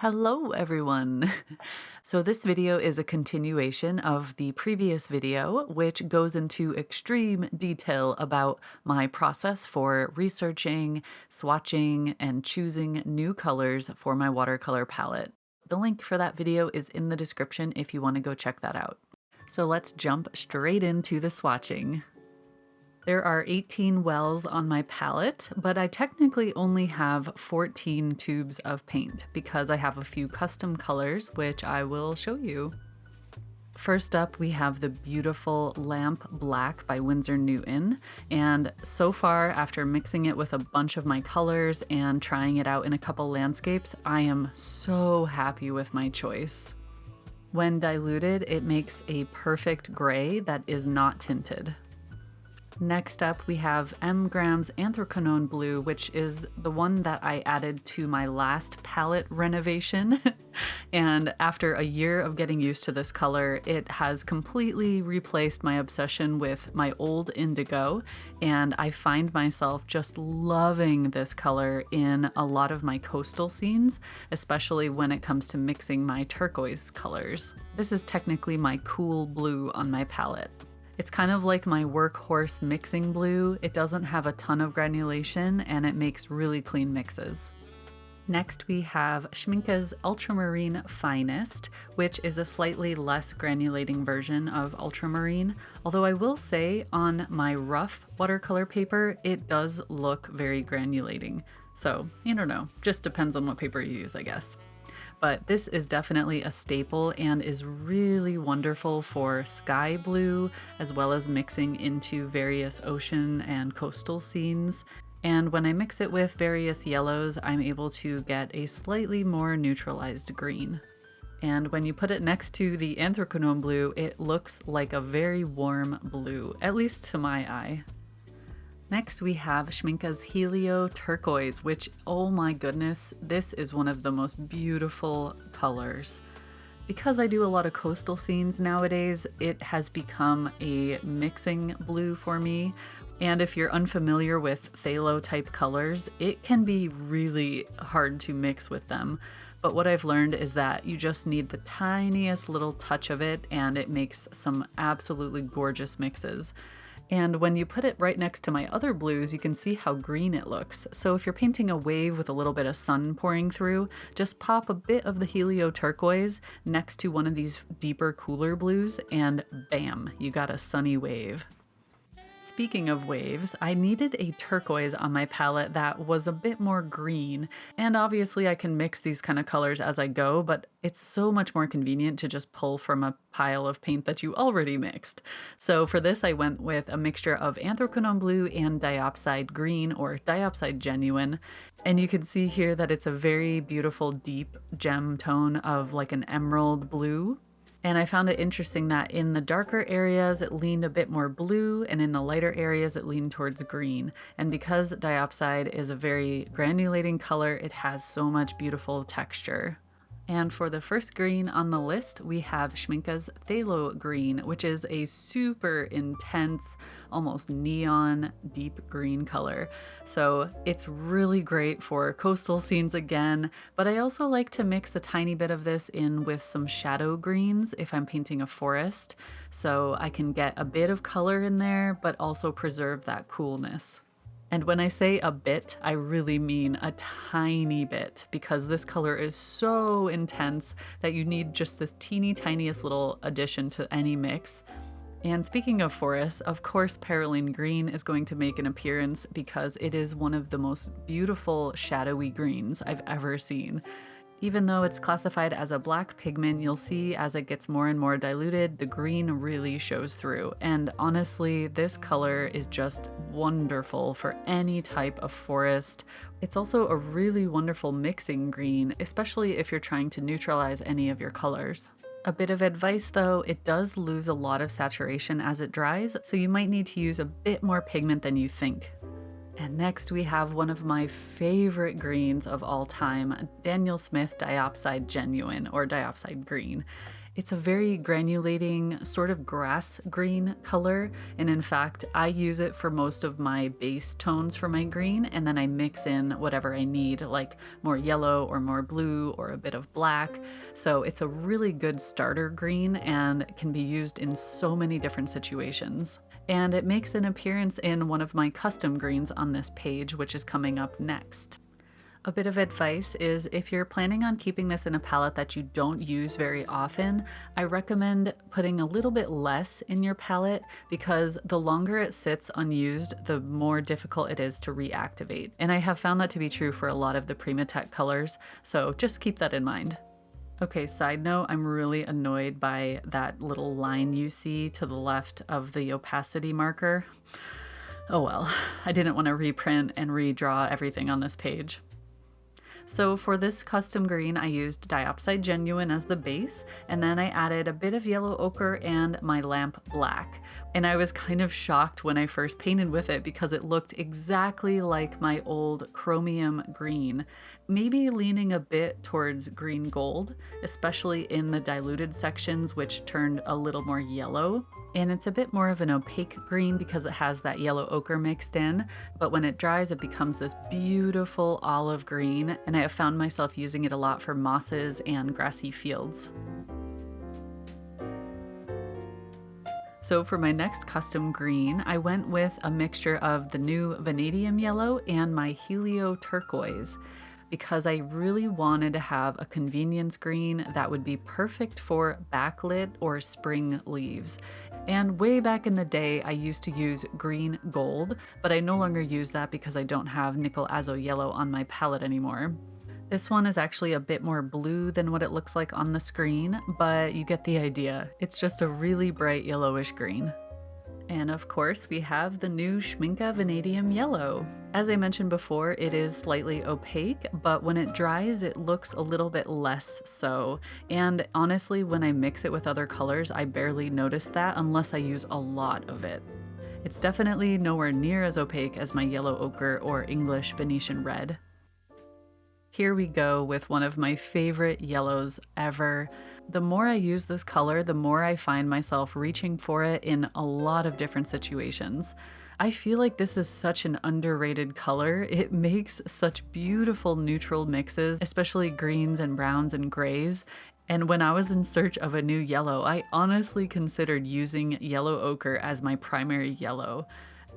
Hello everyone! So this video is a continuation of the previous video, which goes into extreme detail about my process for researching, swatching, and choosing new colors for my watercolor palette. The link for that video is in the description if you want to go check that out. So let's jump straight into the swatching. There are 18 wells on my palette, but I technically only have 14 tubes of paint because I have a few custom colors, which I will show you. First up, we have the beautiful Lamp Black by Winsor Newton, and so far, after mixing it with a bunch of my colors and trying it out in a couple landscapes, I am so happy with my choice. When diluted, it makes a perfect gray that is not tinted. Next up, we have M. Graham's Anthracnone Blue, which is the one that I added to my last palette renovation. And after a year of getting used to this color, it has completely replaced my obsession with my old indigo, and I find myself just loving this color in a lot of my coastal scenes, especially when it comes to mixing my turquoise colors. This is technically my cool blue on my palette. It's kind of like my workhorse mixing blue. It doesn't have a ton of granulation and it makes really clean mixes. Next we have Schmincke's Ultramarine Finest, which is a slightly less granulating version of ultramarine, although I will say on my rough watercolor paper it does look very granulating. So, I don't know, just depends on what paper you use, I guess. But this is definitely a staple and is really wonderful for sky blue, as well as mixing into various ocean and coastal scenes. And when I mix it with various yellows, I'm able to get a slightly more neutralized green. And when you put it next to the Anthracnone Blue, it looks like a very warm blue, at least to my eye. Next we have Schmincke's Helio Turquoise, which, oh my goodness, this is one of the most beautiful colors. Because I do a lot of coastal scenes nowadays, it has become a mixing blue for me. And if you're unfamiliar with phthalo type colors, it can be really hard to mix with them. But what I've learned is that you just need the tiniest little touch of it and it makes some absolutely gorgeous mixes. And when you put it right next to my other blues, you can see how green it looks. So if you're painting a wave with a little bit of sun pouring through, just pop a bit of the Helio Turquoise next to one of these deeper, cooler blues, and bam, you got a sunny wave. Speaking of waves, I needed a turquoise on my palette that was a bit more green, and obviously I can mix these kind of colors as I go, but it's so much more convenient to just pull from a pile of paint that you already mixed. So for this I went with a mixture of Anthracnone Blue and Diopside Green, or Diopside Genuine, and you can see here that it's a very beautiful deep gem tone of like an emerald blue. And I found it interesting that in the darker areas it leaned a bit more blue, and in the lighter areas it leaned towards green. And because diopside is a very granulating color, it has so much beautiful texture. And for the first green on the list, we have Schmincke's Phthalo Green, which is a super intense, almost neon deep green color. So it's really great for coastal scenes again, but I also like to mix a tiny bit of this in with some shadow greens if I'm painting a forest, so I can get a bit of color in there, but also preserve that coolness. And when I say a bit, I really mean a tiny bit, because this color is so intense that you need just this teeny tiniest little addition to any mix. And speaking of forests, of course Perylene Green is going to make an appearance because it is one of the most beautiful shadowy greens I've ever seen. Even though it's classified as a black pigment, you'll see as it gets more and more diluted, the green really shows through. And honestly, this color is just wonderful for any type of forest. It's also a really wonderful mixing green, especially if you're trying to neutralize any of your colors. A bit of advice though, it does lose a lot of saturation as it dries, so you might need to use a bit more pigment than you think. And next we have one of my favorite greens of all time, Daniel Smith Diopside Genuine, or Diopside Green. It's a very granulating, sort of grass green color, and in fact, I use it for most of my base tones for my green, and then I mix in whatever I need, like more yellow or more blue or a bit of black. So it's a really good starter green and can be used in so many different situations. And it makes an appearance in one of my custom greens on this page, which is coming up next. A bit of advice is if you're planning on keeping this in a palette that you don't use very often, I recommend putting a little bit less in your palette because the longer it sits unused, the more difficult it is to reactivate. And I have found that to be true for a lot of the Primatech colors, so just keep that in mind. Okay, side note, I'm really annoyed by that little line you see to the left of the opacity marker. Oh well, I didn't want to reprint and redraw everything on this page. So for this custom green, I used Diopside Genuine as the base, and then I added a bit of yellow ochre and my lamp black. And I was kind of shocked when I first painted with it because it looked exactly like my old chromium green, maybe leaning a bit towards green gold, especially in the diluted sections, which turned a little more yellow. And it's a bit more of an opaque green because it has that yellow ochre mixed in, but when it dries it becomes this beautiful olive green, and I have found myself using it a lot for mosses and grassy fields. So for my next custom green, I went with a mixture of the new vanadium yellow and my helio turquoise, because I really wanted to have a convenience green that would be perfect for backlit or spring leaves. And way back in the day, I used to use green gold, but I no longer use that because I don't have nickel azo yellow on my palette anymore. This one is actually a bit more blue than what it looks like on the screen, but you get the idea. It's just a really bright yellowish green. And of course, we have the new Schmincke Vanadium Yellow. As I mentioned before, it is slightly opaque, but when it dries, it looks a little bit less so. And honestly, when I mix it with other colors, I barely notice that unless I use a lot of it. It's definitely nowhere near as opaque as my yellow ochre or English Venetian red. Here we go with one of my favorite yellows ever. The more I use this color, the more I find myself reaching for it in a lot of different situations. I feel like this is such an underrated color. It makes such beautiful neutral mixes, especially greens and browns and grays. And when I was in search of a new yellow, I honestly considered using yellow ochre as my primary yellow.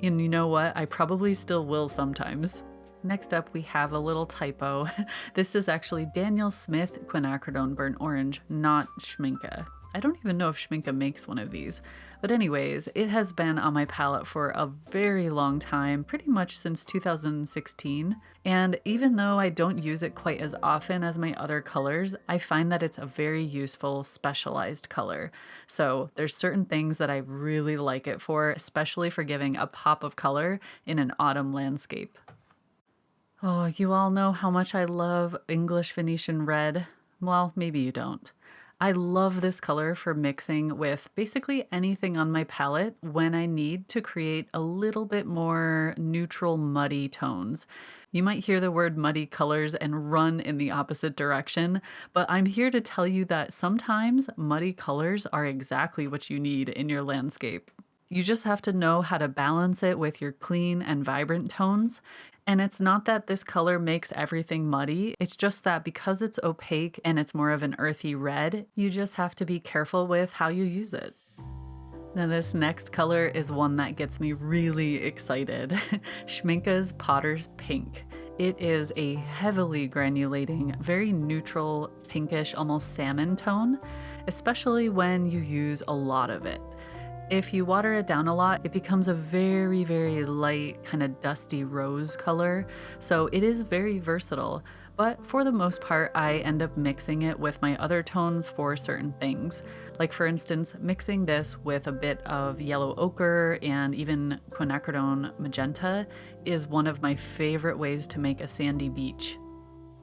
And you know what? I probably still will sometimes. Next up, we have a little typo. This is actually Daniel Smith Quinacridone Burnt Orange, not Schmincke. I don't even know if Schmincke makes one of these. But anyways, it has been on my palette for a very long time, pretty much since 2016. And even though I don't use it quite as often as my other colors, I find that it's a very useful, specialized color. So there's certain things that I really like it for, especially for giving a pop of color in an autumn landscape. Oh, you all know how much I love English Venetian red. Well, maybe you don't. I love this color for mixing with basically anything on my palette when I need to create a little bit more neutral, muddy tones. You might hear the word muddy colors and run in the opposite direction, but I'm here to tell you that sometimes muddy colors are exactly what you need in your landscape. You just have to know how to balance it with your clean and vibrant tones. And it's not that this color makes everything muddy, it's just that because it's opaque and it's more of an earthy red, you just have to be careful with how you use it. Now this next color is one that gets me really excited. Schmincke's Potter's Pink. It is a heavily granulating, very neutral, pinkish, almost salmon tone, especially when you use a lot of it. If you water it down a lot, it becomes a very, very light, kind of dusty rose color, so it is very versatile. But for the most part, I end up mixing it with my other tones for certain things. Like for instance, mixing this with a bit of yellow ochre and even quinacridone magenta is one of my favorite ways to make a sandy beach.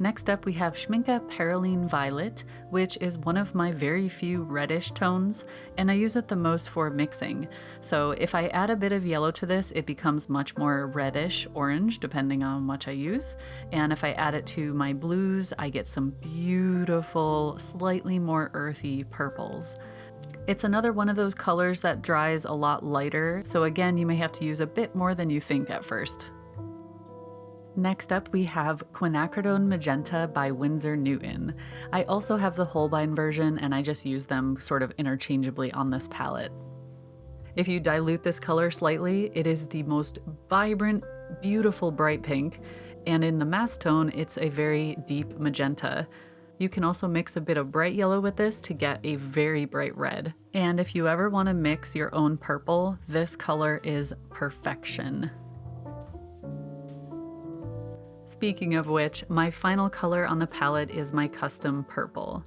Next up we have Schmincke Perylene Violet, which is one of my very few reddish tones, and I use it the most for mixing. So if I add a bit of yellow to this, it becomes much more reddish orange depending on what I use. And if I add it to my blues, I get some beautiful, slightly more earthy purples. It's another one of those colors that dries a lot lighter, so again, you may have to use a bit more than you think at first. Next up we have Quinacridone Magenta by Winsor Newton. I also have the Holbein version and I just use them sort of interchangeably on this palette. If you dilute this color slightly, it is the most vibrant, beautiful bright pink, and in the mass tone it's a very deep magenta. You can also mix a bit of bright yellow with this to get a very bright red. And if you ever want to mix your own purple, this color is perfection. Speaking of which, my final color on the palette is my custom purple.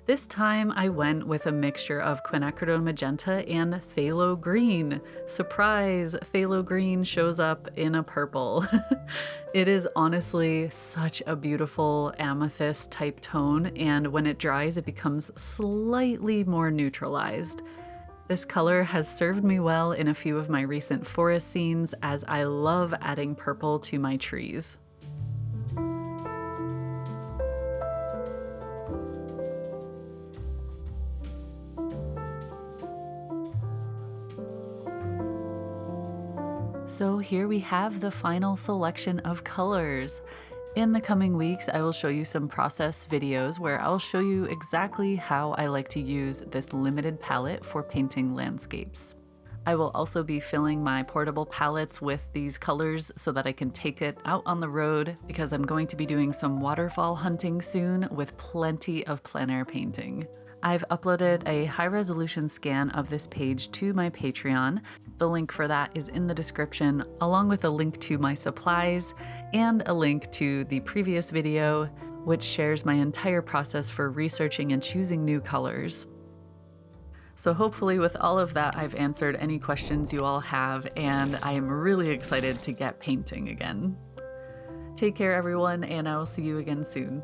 This time I went with a mixture of Quinacridone Magenta and Phthalo Green. Surprise! Phthalo Green shows up in a purple. It is honestly such a beautiful amethyst type tone, and when it dries it becomes slightly more neutralized. This color has served me well in a few of my recent forest scenes, as I love adding purple to my trees. So here we have the final selection of colors. In the coming weeks, I will show you some process videos where I'll show you exactly how I like to use this limited palette for painting landscapes. I will also be filling my portable palettes with these colors so that I can take it out on the road, because I'm going to be doing some waterfall hunting soon with plenty of plein air painting. I've uploaded a high-resolution scan of this page to my Patreon. The link for that is in the description, along with a link to my supplies and a link to the previous video, which shares my entire process for researching and choosing new colors. So hopefully with all of that, I've answered any questions you all have, and I am really excited to get painting again. Take care, everyone, and I will see you again soon.